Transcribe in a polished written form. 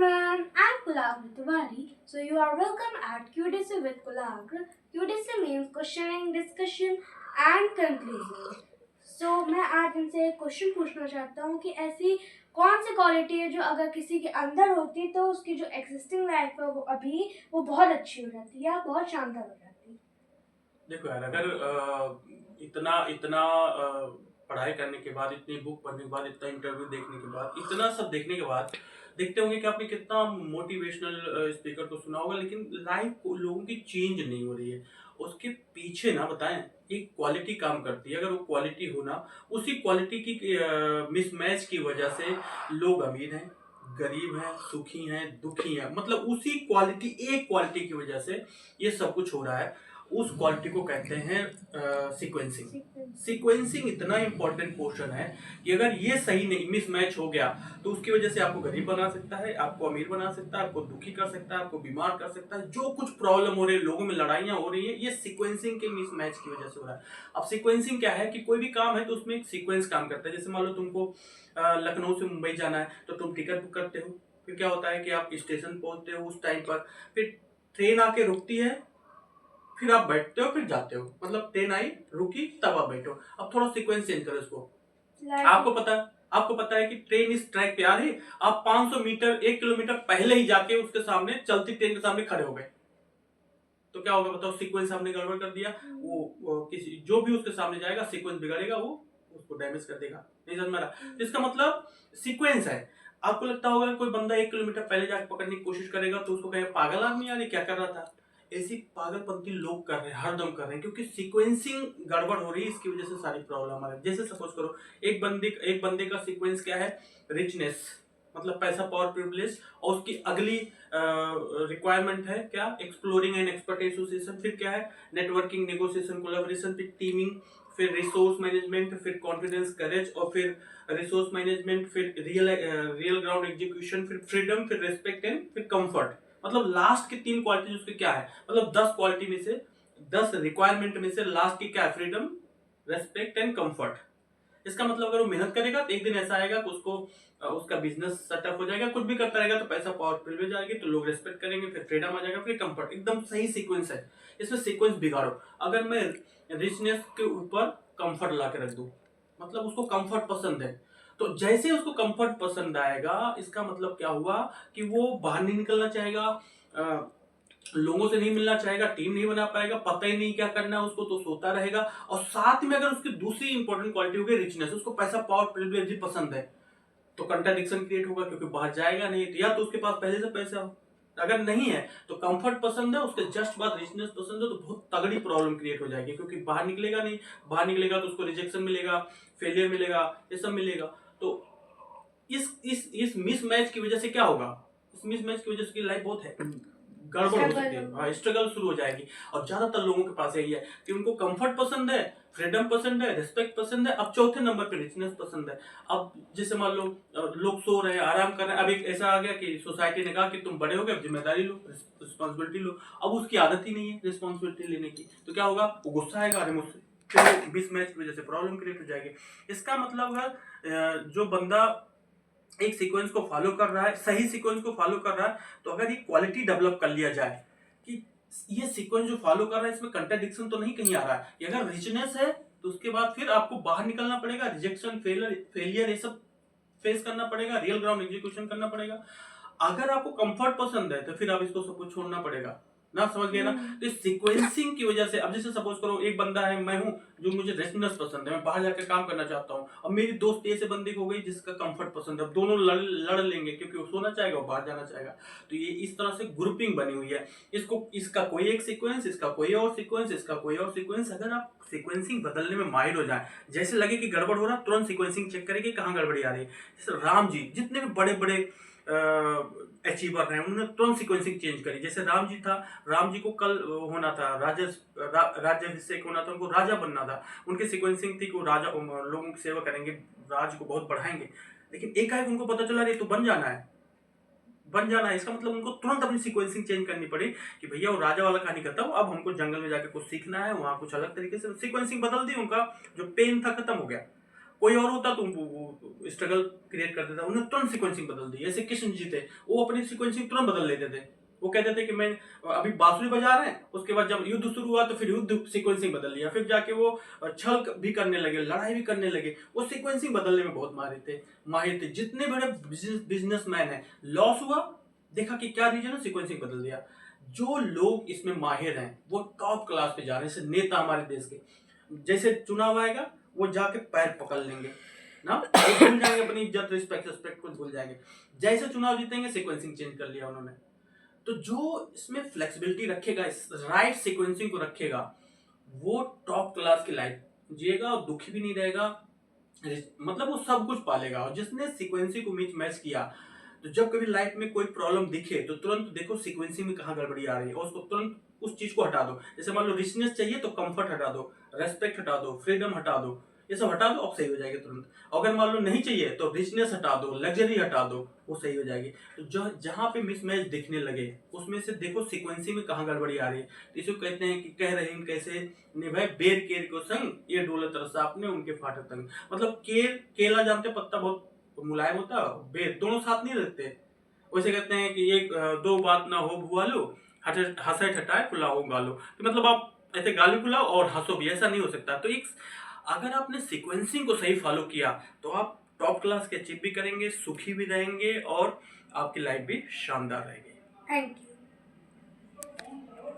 everyone, I'm Kulagra Tiwari. So you are welcome at QDC with Kulagra. QDC means questioning, discussion and conclusion. So मैं आज इनसे एक question पूछना चाहता हूँ कि ऐसी कौन सी क्वालिटी है जो अगर किसी के अंदर होती तो उसकी जो एक्सिस्टिंग लाइफ है वो बहुत अच्छी हो जाती या बहुत शानदार हो जाती। देखो यार, अगर इतना इतना पढ़ाई करने के बाद, इतनी बुक पढ़ने के बाद, इतना इंटरव्यू देखने के बाद, इतना सब देखने के बाद देखते होंगे कि आपने कितना मोटिवेशनल स्पीकर को सुना होगा, लेकिन लाइफ लोगों की चेंज नहीं हो रही है। उसके पीछे ना बताएं, एक क्वालिटी काम करती है। अगर वो क्वालिटी हो ना, उसी क्वालिटी की मिसमैच की वजह से लोग अमीर हैं, गरीब हैं, सुखी हैं, दुखी हैं। मतलब उसी क्वालिटी, एक क्वालिटी की वजह से ये सब कुछ हो रहा है। उस क्वालिटी को कहते हैं सीक्वेंसिंग। सीक्वेंसिंग इतना इंपॉर्टेंट पोर्शन है कि अगर ये सही नहीं, मिसमैच हो गया, तो उसकी वजह से आपको गरीब बना सकता है, आपको अमीर बना सकता है, आपको दुखी कर सकता है, आपको बीमार कर सकता है। जो कुछ प्रॉब्लम हो रही है, लोगों में लड़ाइयां हो रही है, ये सीक्वेंसिंग के मिसमैच की वजह से हो रहा है। अब सीक्वेंसिंग क्या है कि कोई भी काम है तो उसमें एक सीक्वेंस काम करता है। जैसे मान लो तुमको लखनऊ से मुंबई जाना है, तो तुम टिकट बुक करते हो। फिर क्या होता है कि आप स्टेशन पहुंचते हो उस टाइम पर, फिर ट्रेन आके रुकती है, फिर आप बैठते हो, फिर जाते हो। मतलब ट्रेन आई, रुकी, तब आप बैठो। अब थोड़ा सीक्वेंस चेंज करो इसको। आपको पता है कि ट्रेन इस ट्रैक पे आ रही, आप 500 मीटर, 1 किलोमीटर पहले ही जाके उसके सामने, चलती ट्रेन के सामने खड़े हो गए, तो क्या होगा बताओ? सीक्वेंस आपने गड़बड़ कर दिया। वो किसी जो भी उसके सामने जाएगा, सीक्वेंस बिगड़ेगा, वो उसको डैमेज कर देगा। नहीं समझ में आ रहा? इसका मतलब सीक्वेंस है। आपको लगता होगा कोई बंदा 1 किलोमीटर पहले जाके पकड़ने की कोशिश करेगा तो उसको कहेगा पागल आदमी, यार ये क्या कर रहा था। ऐसी पागलपंती लोग कर रहे हैं, हरदम कर रहे हैं, क्योंकि सीक्वेंसिंग गड़बड़ हो रही है। इसकी वजह से सारी प्रॉब्लम आ रही है। जैसे सपोज करो, एक बंदे का सीक्वेंस क्या है? रिचनेस, मतलब पैसा, पावर, प्रिविलेज। और उसकी अगली रिक्वायरमेंट है क्या? Exploring and expert association. फिर क्या है? Networking, negotiation, collaboration. फिर टीमिंग, फिर रिसोर्स मैनेजमेंट, फिर कॉन्फिडेंस, करेज, और फिर रिसोर्स मैनेजमेंट, फिर रियल ग्राउंड एग्जीक्यूशन, फिर फ्रीडम, फिर रेस्पेक्ट एंड फिर कंफर्ट। मतलब लास्ट की 3 क्वालिटी उसके क्या है? मतलब 10 क्वालिटी में से, 10 रिक्वायरमेंट में से लास्ट की क्या है? Freedom, respect and comfort. इसका मतलब अगर वो मेहनत करेगा तो एक दिन ऐसा आएगा कि उसको उसका बिजनेस सेटअप हो जाएगा। कुछ भी करता रहेगा तो पैसा, पावर, प्रिविलेज आएगी, तो लोग रेस्पेक्ट करेंगे, फिर फ्रीडम आ जाएगा, फिर कंफर्ट। एकदम सही सीक्वेंस है। इसमें सीक्वेंस बिगाड़ो। अगर मैं रिचनेस के ऊपर कंफर्ट ला के रख दूं, मतलब उसको कंफर्ट पसंद है, तो जैसे उसको कंफर्ट पसंद आएगा, इसका मतलब क्या हुआ कि वो बाहर नहीं निकलना चाहेगा, लोगों से नहीं मिलना चाहेगा, टीम नहीं बना पाएगा, पता ही नहीं क्या करना है उसको, तो सोता रहेगा। और साथ में अगर उसकी दूसरी इंपॉर्टेंट क्वालिटी होगी रिचनेस, उसको पैसा, पावर, प्रिविलेज भी पसंद है, तो कंट्राडिक्शन क्रिएट होगा, क्योंकि बाहर जाएगा नहीं। तो या तो उसके पास पहले से पैसा हो, अगर नहीं है तो कंफर्ट पसंद है, उसके जस्ट बाद रिचनेस पसंद है, तो बहुत तगड़ी प्रॉब्लम क्रिएट हो जाएगी, क्योंकि बाहर निकलेगा नहीं। बाहर निकलेगा तो उसको रिजेक्शन मिलेगा, फेलियर मिलेगा, ये सब मिलेगा। तो इस मिसमैच की वजह से क्या होगा? इस मिसमैच की वजह से लाइफ बहुत है गड़बड़ हो सकती है, स्ट्रगल शुरू हो जाएगी। और ज्यादातर लोगों के पास यही है कि उनको कंफर्ट पसंद है, फ्रीडम पसंद है, रिस्पेक्ट पसंद है, अब चौथे नंबर पे रिचनेस पसंद है। अब जैसे मान लो लोग सो रहे हैं, आराम कर रहे हैं, अब एक ऐसा आ गया कि सोसाइटी ने कहा कि तुम बड़े हो गए, अब जिम्मेदारी लो, रिस्पॉन्सिबिलिटी लो। अब उसकी आदत ही नहीं है रिस्पॉन्सिबिलिटी लेने की, तो क्या होगा? वो गुस्सा आएगा, अरे मुझसे, फिर मिसमैच की वजह से प्रॉब्लम क्रिएट हो जाएगी। इसका मतलब है जो बंदा एक सीक्वेंस को फॉलो कर रहा है, सही सीक्वेंस को फॉलो कर रहा है, तो अगर ये क्वालिटी डेवलप कर लिया जाए कि ये सीक्वेंस जो फॉलो कर रहा है, इसमें कंट्राडिक्शन तो नहीं कहीं आ रहा है, अगर रिचनेस है, तो उसके बाद फिर आपको बाहर निकलना पड़ेगा, रिजेक्शन, फेलियर ये सब फेस करना पड़ेगा, रियल ग्राउंड एग्जीक्यूशन करना पड़ेगा। अगर आपको कंफर्ट पसंद है, तो फिर आप इसको सब कुछ छोड़ना पड़ेगा ना। समझ गए ना? तो इस सीक्वेंसिंग की वजह से, अब जैसे सपोज करो एक बंदा है, मैं हूं, जो मुझे रेस्टनेस पसंद है, मैं बाहर जाकर काम करना चाहता हूं, और मेरी दोस्त ऐसे बंदे हो गई जिसका कंफर्ट पसंद है, अब दोनों लड़ लेंगे, क्योंकि वो सोना चाहेगा, वो बाहर जाना चाहेगा। तो ये इस तरह से ग्रुपिंग बनी हुई है। इसका कोई एक सीक्वेंस, इसका कोई और सीक्वेंस, इसका कोई और सीक्वेंस। अगर आप सीक्वेंसिंग बदलने में माहिर हो जाए, जैसे लगे कि गड़बड़ हो रहा, तुरंत सीक्वेंसिंग चेक करें कि कहां गड़बड़ी आ रही है। जैसे राम जी, जितने भी बड़े बड़े अचीवर हैं, उन्होंने तुरंत सीक्वेंसिंग चेंज करी। जैसे राम जी था, राम जी को कल होना था राज्याभिषेक होना था, उनको राजा बनना था। उनकी सीक्वेंसिंग थी कि वो राजा, लोगों की सेवा करेंगे, राज को बहुत बढ़ाएंगे। लेकिन एकाएक उनको पता चला ये तो बन जाना है, बन जाना है। इसका मतलब उनको तुरंत अपनी सीक्वेंसिंग चेंज करनी पड़ी कि भैया वो राजा वाला कहानी करता हूँ, अब हमको जंगल में जाकर कुछ सीखना है, वहां कुछ अलग तरीके से सीक्वेंसिंग बदल दी। उनका जो पेन था खत्म हो गया। कोई और होता तो वो स्ट्रगल क्रिएट कर देता, उन्होंने तुरंत सीक्वेंसिंग बदल दी। जैसे कृष्ण जी थे, वो अपनी सीक्वेंसिंग तुरंत बदल लेते थे। वो कहते थे कि मैं अभी बांसुरी बजा रहे हैं, उसके बाद जब युद्ध शुरू हुआ तो फिर युद्ध सीक्वेंसिंग बदल लिया, फिर जाके वो छल भी करने लगे, लड़ाई भी करने लगे। वो सीक्वेंसिंग बदलने में बहुत माहिर थे। जितने बड़े बिजनेसमैन है, लॉस हुआ, देखा कि क्या रीजन है, सीक्वेंसिंग बदल दिया। जो लोग इसमें माहिर हैं वो टॉप क्लास पे जा रहे हैं। जैसे नेता हमारे देश के, जैसे चुनाव आएगा वो जाके पैर पकड़ लेंगे ना, वो भूल जाएंगे अपनी इज्जत, रिस्पेक्ट को भूल जाएंगे। जैसे चुनाव जीतेंगे सीक्वेंसिंग चेंज कर लिया उन्होंने। तो जो इसमें फ्लेक्सिबिलिटी रखेगा, इस राइट सीक्वेंसिंग को रखेगा, वो टॉप क्लास की लाइफ जिएगा और दुखी भी नहीं रहेगा, मतलब वो सब कुछ पालेगा। और जिसने सीक्वेंसिंग को मिस मैच किया, तो जब कभी लाइफ में कोई प्रॉब्लम दिखे तो तुरंत देखो सीक्वेंसिंग में कहाँ गड़बड़ी आ रही है और उसको तुरंत उस चीज को हटा दो। जैसे मान लो रिचनेस चाहिए तो कंफर्ट हटा दो, रेस्पेक्ट हटा दो, फ्रीडम हटा दो, ये सब हटा दो, अब सही हो जाएगी तुरंत। अगर मान लो नहीं चाहिए तो रिचनेस हटा दो, लग्जरी हटा दो, वो सही हो जाएगी। तो जो जहाँ पे मिसमैच दिखने लगे उसमें से देखो सीक्वेंसिंग में कहाँ गड़बड़ी आ रही है। तो इसको कहते हैं कि कह रहे हैं कैसे निभाए बेर केर को संग, ये डोले तरसा आपने उनके फाटक तंग। मतलब केला जानते, पत्ता बहुत मुलायम होता है, बेर दोनों साथ नहीं रहते। वैसे कहते हैं कि एक दो बात ना हो भुआलो, हंसे ठटाए फुलाओ गालो। तो मतलब आप ऐसे गाली फुलाओ और हंसो भी, ऐसा नहीं हो सकता। तो एक अगर आपने सीक्वेंसिंग को सही फॉलो किया तो आप टॉप क्लास के अचीव भी करेंगे, सुखी भी रहेंगे और आपकी लाइफ भी शानदार रहेगी। Thank you.